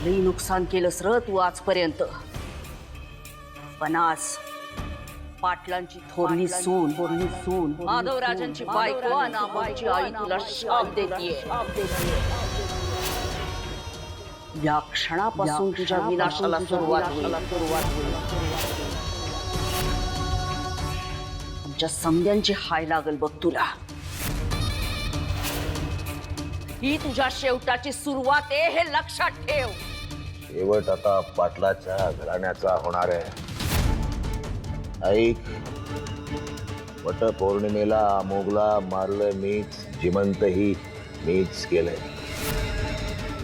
लई नुकसान केलंस र तू आजपर्यंत, पण आज पाटलांची थोरली सून माधवराजांची बायको आणि आमची आई तुला शाप देतीये। या क्षणापासून तुझ्या विनाशाला सुरुवात होईल। आमच्या समध्यांची हाय लागल बघ तुला। ही तुझ्या शेवटाची सुरुवात आहे हे लक्षात ठेव। शेवट आता पाटलाच्या घराण्याचा होणार आहे। ऐक, वटपौर्णिमेला अमोघला मारलं मीच, जिवंतही मीच केलंय।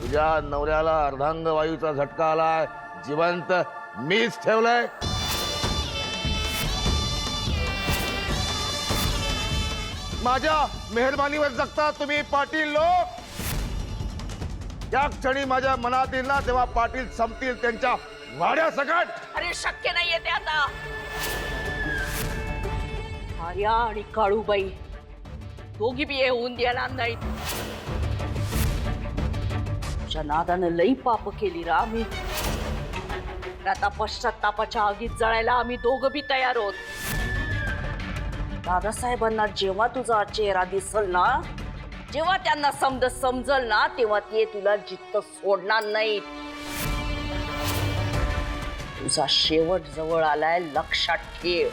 तुझ्या नवऱ्याला अर्धांग वायूचा झटका आलाय, जिवंत मीच ठेवलंय। माझ्या मेहरबानीवर जगता तुम्ही पाटील लोक। त्या क्षणी माझ्या मनात येईल ना तेव्हा पाटील संपतील त्यांच्या वाड्या सकट। अरे शक्य नाहीये ते आता। आर्या आणि काळूबाई दोघी बी येऊन द्यायला नाहीत। तुझ्या नादानं लई पाप केली रा आम्ही। आता पश्चातापाच्या आगीत जळायला आम्ही दोघं बी तयार आहोत। दादासाहेबांना जेव्हा तुझा चेहरा दिसल ना, जेव्हा त्यांना समजल ना, तेव्हा ते तुला जिद्द सोडणार नाहीत। तुझा शेवट जवळ आलाय, लक्षात ठेव।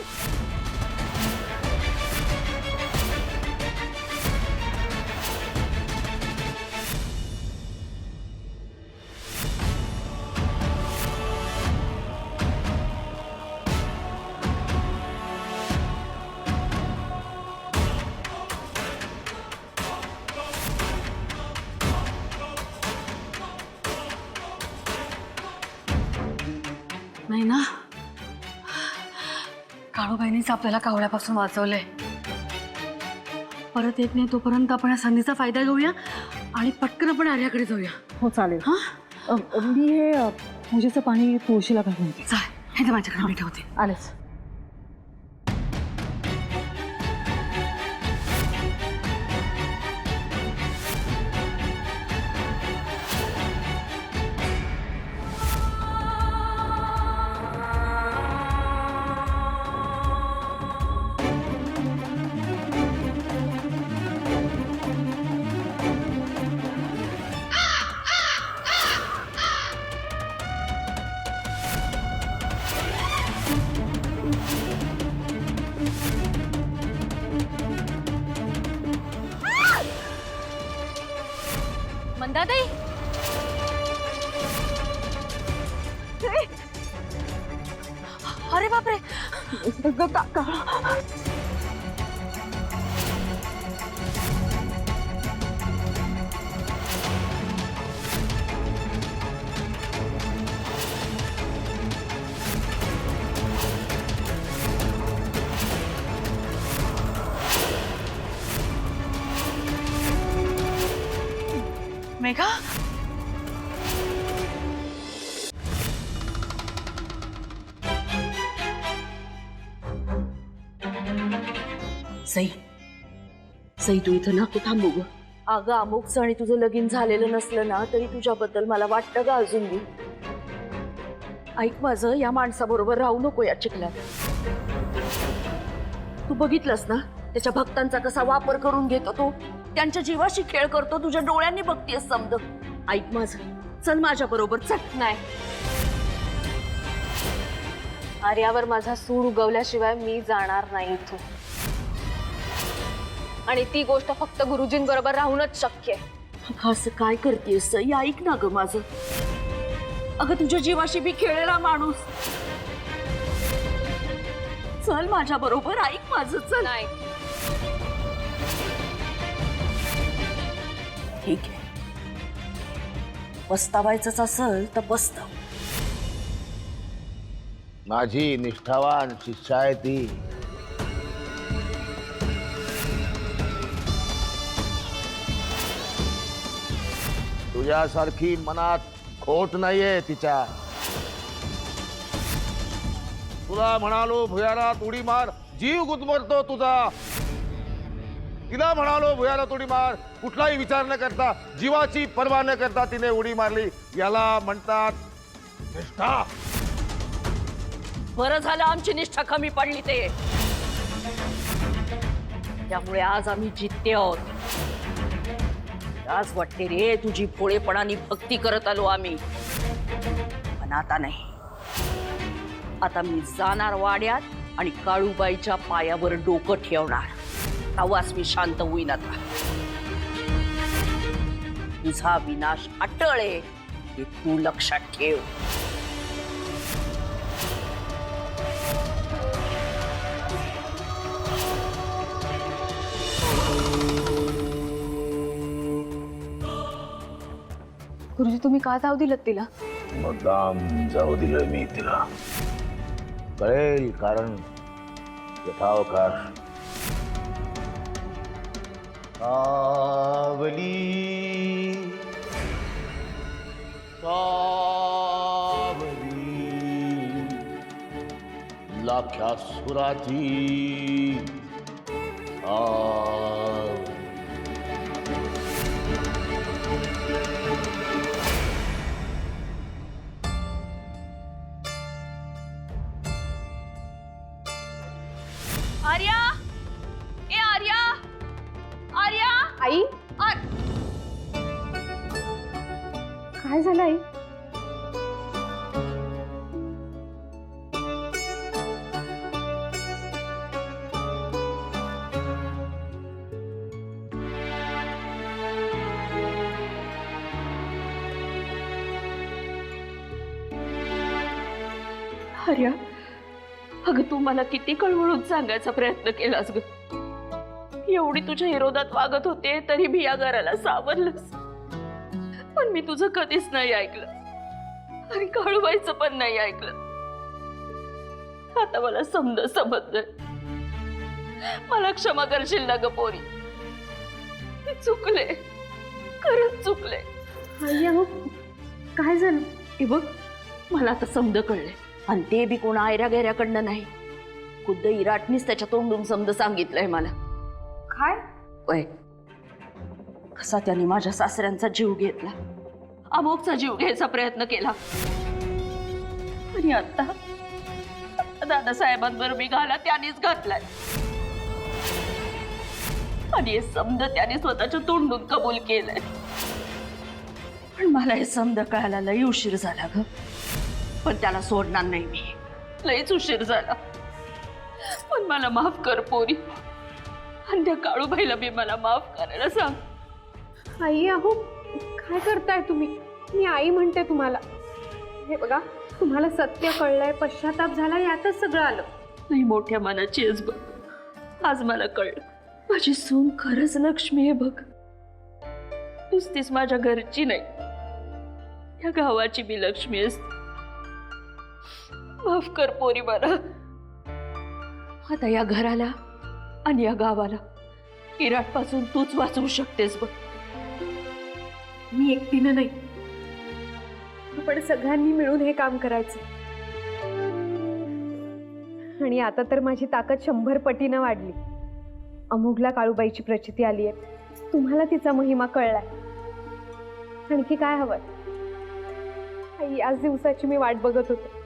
नाही ना, काळूबाईंनीच आपल्याला कावळ्यापासून वाचवलंय। परत येत नाही तोपर्यंत आपण या संधीचा फायदा घेऊया आणि पटकन आपण आर्याकडे जाऊया। हो चालेल। हा, मी हे पूजेचं पाणी तुळशीला घालून येते। चालेल, हे तर माझ्याकडे मी ठेवते। आलेच। मंदाताई, अरे बापरे, मेघा, सई तू इथं नको थांबू ग। अगं अमुकचं आणि तुझं लगीन झालेलं नसलं ना तरी तुझ्याबद्दल मला वाटतं ग अजून बी। ऐक माझं, या माणसाबरोबर राहू नको या चिखलात। तू बघितलंस ना त्याच्या भक्तांचा कसा वापर करून घेतो तो, त्यांच्या जीवाशी खेळ करतो, तुझ्या डोळ्यांनी बघतेस समद। ऐक माझं, चल माझ्या बरोबर चल। नाही, आर्यावर माझा सूड उगवल्याशिवाय मी जाणार नाही इथून। आणि ती गोष्ट फक्त गुरुजींबरोबर राहूनच शक्य आहे। असं काय करतेस सई? ऐक ना ग माझं। अगं तुझ्या जीवाशी बी खेळलेला माणूस, चल माझ्या बरोबर, ऐक माझं, चल। नाही, ठीक आहे, पस्तावायचंच असेल तर पस्ताव। माझी निष्ठावान शिष्या आहे ती। तुझ्यासारखी मनात खोट नाहीये तिच्या। तुला म्हणालो भुयारात उडी मार, जीव गुदमरतो तुझा। तिला म्हणालो भुयाला उडी मार, कुठलाही विचार न करता, जीवाची पर्वा न करता तिने उडी मारली. याला म्हणतात निष्ठा. बरं झालं आमची निष्ठा कमी पडली ते. त्यामुळे आज आम्ही जितते आहोत. आज वाटते रे तुझी भोळेपणाने भक्ती करत आलो आम्ही, पण आता नाही. आता मी जाणार वाड्यात आणि काळूबाईच्या पायावर डोकं ठेवणार. तेव्हाच मी शांत होईन. आता तुझा विनाश अटळ आहे हे तू लक्षात ठेव. गुरुजी तुम्ही का जाऊ दिलं तिला? मुद्दाम जाऊ दिलं मी तिला. कळेल कारण यथावकाश. सावली सावली लाख्या सुराची सावली. आर्या, ए आर्या, आर्या, आई काय झालं आई? आर्या, अगं तू मला किती कळवळून सांगायचा प्रयत्न केलास ग. एवढी तुझ्या विरोधात वागत होते तरी मी या घराला सावरलंस, पण मी तुझं कधीच नाही ऐकलं आणि काळूबाईचं पण नाही ऐकलं. आता मला समजलंय. मला क्षमा करशील ना ग पोरी? चुकले, खरंच चुकले. आई अहो काय झालं? हे बघ, मला आता समज कळले, आणि ते बी कोणा आयऱ्या गैऱ्याकडनं नाही. खुद्द इराटनीच त्याच्या तोंडून समज सांगितलंय मला. काय? वय कसा त्याने माझ्या सासऱ्यांचा जीव घेतला, अमोकचा जीव घ्यायचा प्रयत्न केला, आणि आता दादासाहेबांवर मी घाला त्यानेच घातलाय. आणि हे समज त्याने स्वतःच्या तोंडून कबूल केलंय. पण मला हे समज कळायला लई उशीर झाला ग. पण त्याला सोडणार नाही मी. लईच उशीर झाला. पण मला माफ कर पोरी, आणि त्या काळूबाईला बी मला माफ करायला सांग. आई अहो काय करताय तुम्ही? मी आई म्हणते तुम्हाला. हे बघा तुम्हाला सत्य कळलंय, पश्चाताप झाला, यातच सगळं आलं. नाही मोठ्या मनाची आहेस बघ. आज मला कळलं माझी सून खरंच लक्ष्मी आहे बघ. नुसतीच माझ्या घरची नाही, या गावाची बी लक्ष्मी आहेस. माफ कर पोरी मला. आता या घराला आणि या गावाला इराटपासून तूच वाचवू शकतेस बघ. मी एकटीनं नाही, आपण सगळ्यांनी मिळून हे काम करायचं. आणि आता तर माझी ताकद 100 पटीनं वाढली. अमोघला काळूबाईची प्रचिती आली आहे. तुम्हाला तिचा महिमा कळलाय. आणखी काय हवंय? आई याच दिवसाची मी वाट बघत होते.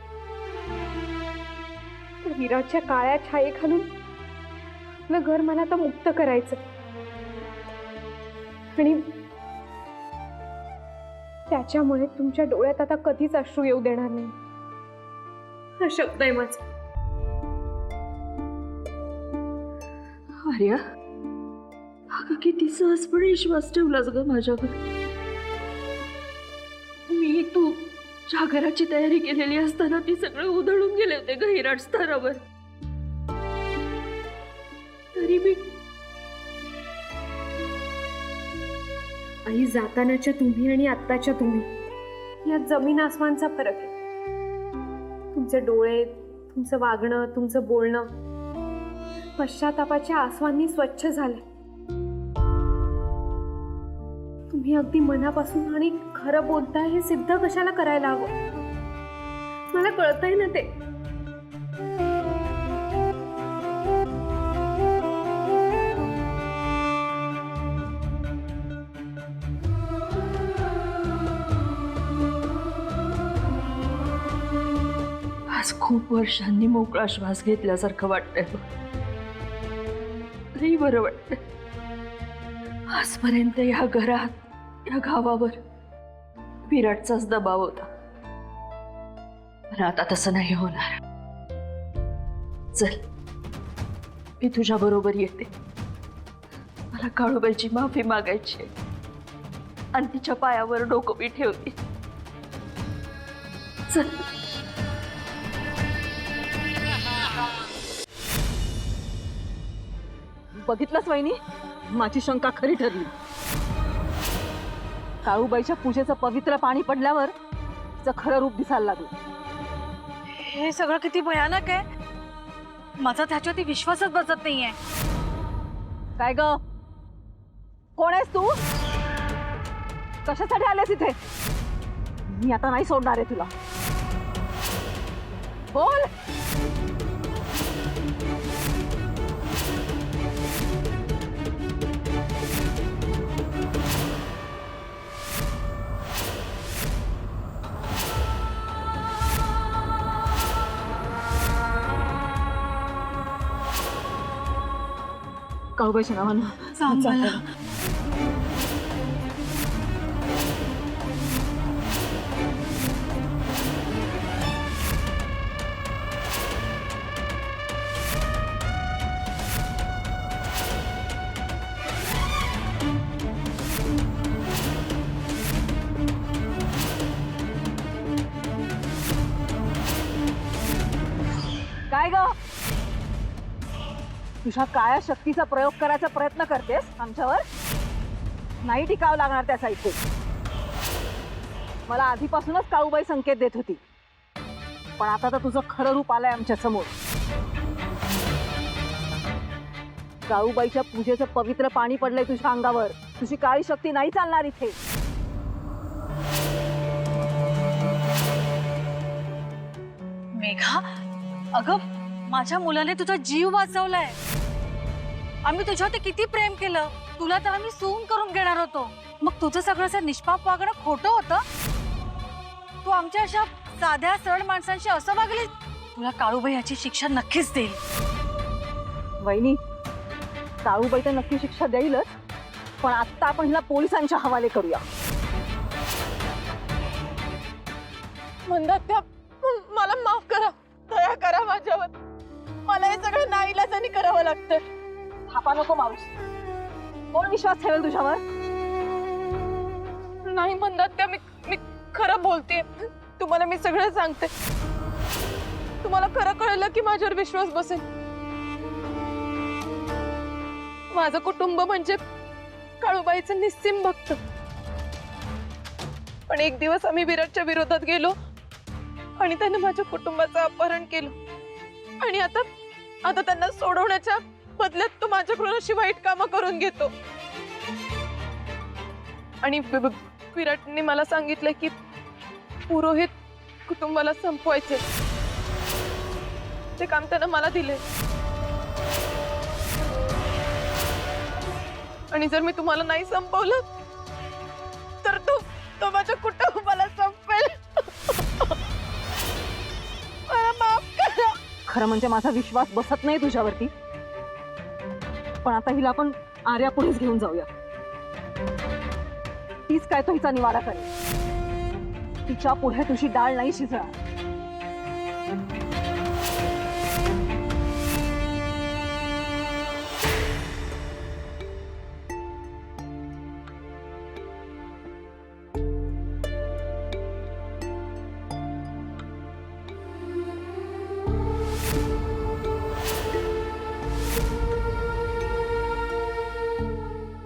विराटच्या काळ्या छायेखालून आपलं घर मला आता मुक्त करायचं, आणि त्याच्यामुळे तुमच्या डोळ्यात आता कधीच अश्रू येऊ देणार नाही. हा शब्द आहे माझा. आर्या, अगं किती सहजपणे विश्वास ठेवलास ग माझ्यावर. मी तू ज्या घराची तयारी केलेली असताना ती सगळं उधळून गेले होते ग हिराट स्तरावर. तरी मी आई, जातानाच्या तुम्ही आणि आत्ताच्या तुम्ही यात जमीन आसमानचा फरक आहे. तुमचे डोळे, तुमचं वागणं, तुमचं बोलणं पश्चातापाच्या आसवांनी स्वच्छ झाले. तुम्ही अगदी मनापासून आणि खरं बोलताय हे सिद्ध कशाला करायला हवं? मला कळतंय ना ते. आज खूप वर्षांनी मोकळा श्वास घेतल्यासारखं वाटतंय बघ. लई बरं वाटतंय. आजपर्यंत या घरात या गावावर विराटचाच दबाव होता, पण आता तसं नाही होणार. चल, मी तुझ्या बरोबर येते. मला काळूबाईची माफी मागायची आहे आणि तिच्या पायावर डोकं मी ठेवते. चल. बघितलंच वहिनी, माझी शंका खरी ठरली. काळूबाईच्या पूजेचं पवित्र पाणी पडल्यावर तिचं खरं रूप दिसायला लागलं. हे सगळं किती भयानक आहे. माझा त्याच्यावरती विश्वासच बसत नाहीये. काय ग, कोण आहेस तू? कशासाठी आलेस इथे? मी आता नाही सोडणार आहे तुला. बोल. काळूबाईच्या नावानं काय ग, तुझ्या काळ्या शक्तीचा प्रयोग करायचा प्रयत्न करतेस आमच्यावर? नाही टिकावं लागणार त्याचा इथे. मला आधीपासूनच काळूबाई संकेत देत होती, पण आता तर तुझं खरं रूप आलंय आमच्या समोर. काळूबाईच्या पूजेचं पवित्र पाणी पडलंय तुझ्या अंगावर. तुझी काळी शक्ती नाही चालणार इथे. मेघा, अगं माझ्या मुलाने तुझा जीव वाचवलाय. आम्ही तुझ्यावरती किती प्रेम केलं. तुला तर आम्ही सून करून घेणार होतो. मग तुझं सगळं असं निष्पाप वागणं खोटं होतं. तू आमच्या अशा साध्या सरळ माणसांशी असं वागली. तुला काळूबाई याची शिक्षा नक्कीच देईल. वहिनी, काळूबाई तर नक्की शिक्षा देईलच, पण आता आपण हिला पोलिसांच्या हवाले करूया. म्हणतात त्या मला माफ करा, दया करा माझ्यावर. मला हे सगळं नाईलाजाने करावं लागतं. थापा नको माणूस. कोण विश्वास ठेवेल तुझ्यावर? नाही म्हणतात त्या, मी खरं बोलते. तुम्हाला मी सगळं सांगते. तुम्हाला खरं कळलं की माझ्यावर विश्वास बसेल. माझं कुटुंब म्हणजे काळूबाईचं निस्सीम भक्त. पण एक दिवस आम्ही विराटच्या विरोधात गेलो आणि त्याने माझ्या कुटुंबाचं अपहरण केलं. आणि आता त्यांना सोडवण्याच्या बदल्यात तो माझ्याकडून अशी वाईट कामं करून घेतो. आणि विराटने मला सांगितलं की पुरोहित कुटुंबाला संपवायचे. ते काम त्यानं मला दिले. आणि जर मी तुम्हाला नाही संपवलं तर तो माझ्या कुटुंबाला संपेल. मला माफ करा. खरं म्हणजे माझा विश्वास बसत नाही तुझ्यावरती, पण आता हिला आपण आर्या पुढेच घेऊन जाऊया. तीच काय तो हिचा निवारा करेल. तिच्या पुढे तुझी डाळ नाही शिजणार.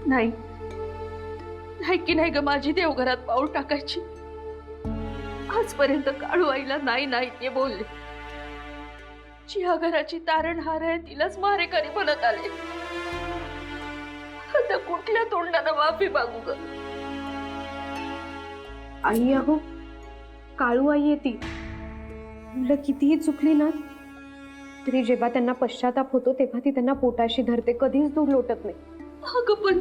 नाही नाही की नाही ग, माझी देवघरात पाऊल टाकायची. आजपर्यंत काळू आईला नाही नाही ते बोलले. जी या घराची तारणहार आहे तिलाच मारेकरी बनत आले. आता कुठल्या तोंडानं माफी मागू ग? आई, अहो काळू आई आहे ती. मुलं कितीही चुकली ना तरी जेव्हा त्यांना पश्चाताप होतो तेव्हा ती त्यांना पोटाशी धरते, कधीच दूर लोटत नाही. अगं पण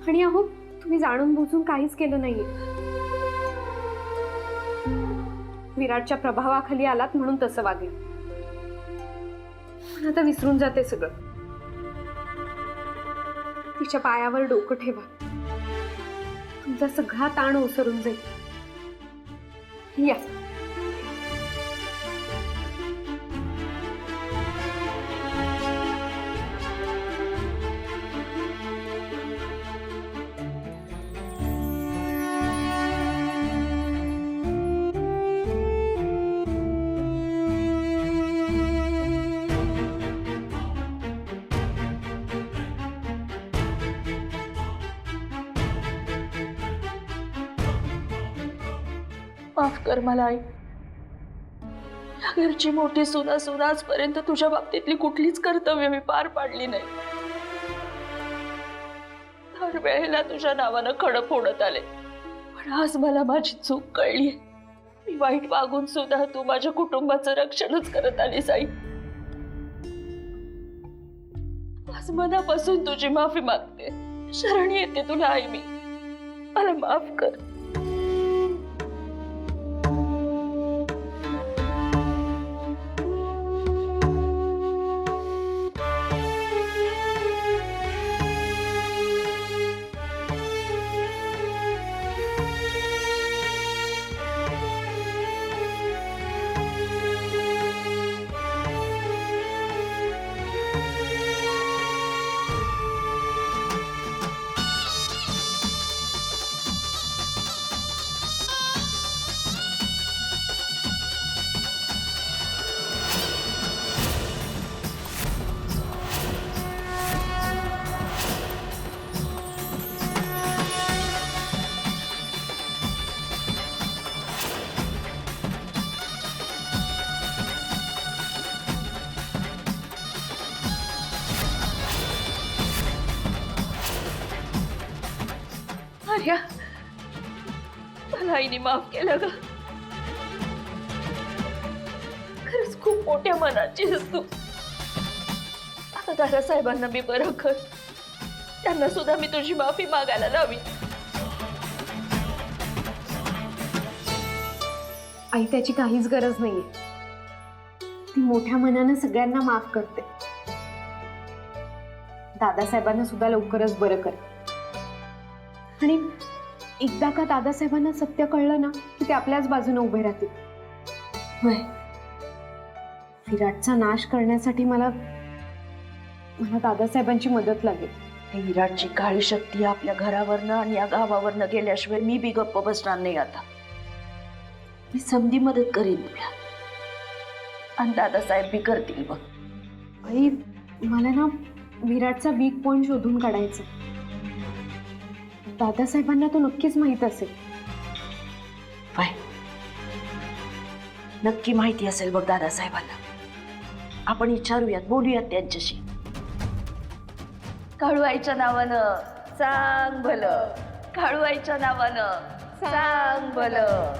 आणि अहो तुम्ही जाणून बुजून काहीच केलं नाहीये. विराटच्या प्रभावाखाली आलात म्हणून तसं वागले. पण आता विसरून जाते सगळं. तिच्या पायावर डोकं ठेवा. तुमचा सगळा ताण ओसरून जाईल. या. माफ कर मला आई. या घरची मोठी सून असून आजपर्यंत तुझ्या बाबतीतली कुठलीच कर्तव्य मी पार पाडली नाही. हर वेळेला तुझ्या नावानं खडं फोडत आले, पण आज मला माझी चूक कळली. मी वाईट वागून सुद्धा तू माझ्या कुटुंबाचं रक्षणच करत आलीस आई. आज मनापासून तुझी माफी मागते. शरण येते तुला आई मी. मला माफ कर. आर्या, मला आईने माफ केलं ग. खरंच खूप मोठ्या मनाची आहेस तू. आता दादासाहेबांना मी बरं कर. त्यांना सुद्धा मी तुझी माफी मागायला लावी. आई, त्याची काहीच गरज नाहीये. ती मोठ्या मनानं सगळ्यांना माफ करते. दादासाहेबांना सुद्धा लवकरच बरं कर. आणि एकदा का दादासाहेबांना सत्य कळलं ना की ते आपल्याच बाजूने उभे राहतील. होय, विराटचा नाश करण्यासाठी मला दादासाहेबांची मदत लागेल. हे विराटची काळी शक्ती आपल्या घरावरनं आणि या गावावरनं गेल्याशिवाय मी बी गप्प बसणार नाही. आता मी समधी मदत करीन तुला, आणि दादासाहेब बी करतील बघ. आई, मला ना विराटचा वीक पॉइंट शोधून काढायचा. दादासाहेबांना तो नक्कीच माहित असेल. बाय, नक्की माहिती असेल बघ दादासाहेबांना. आपण विचारूयात, बोलूयात त्यांच्याशी. काळूआईच्या नावानं सांग भलं, काळूआईच्या नावानं सांग भलं.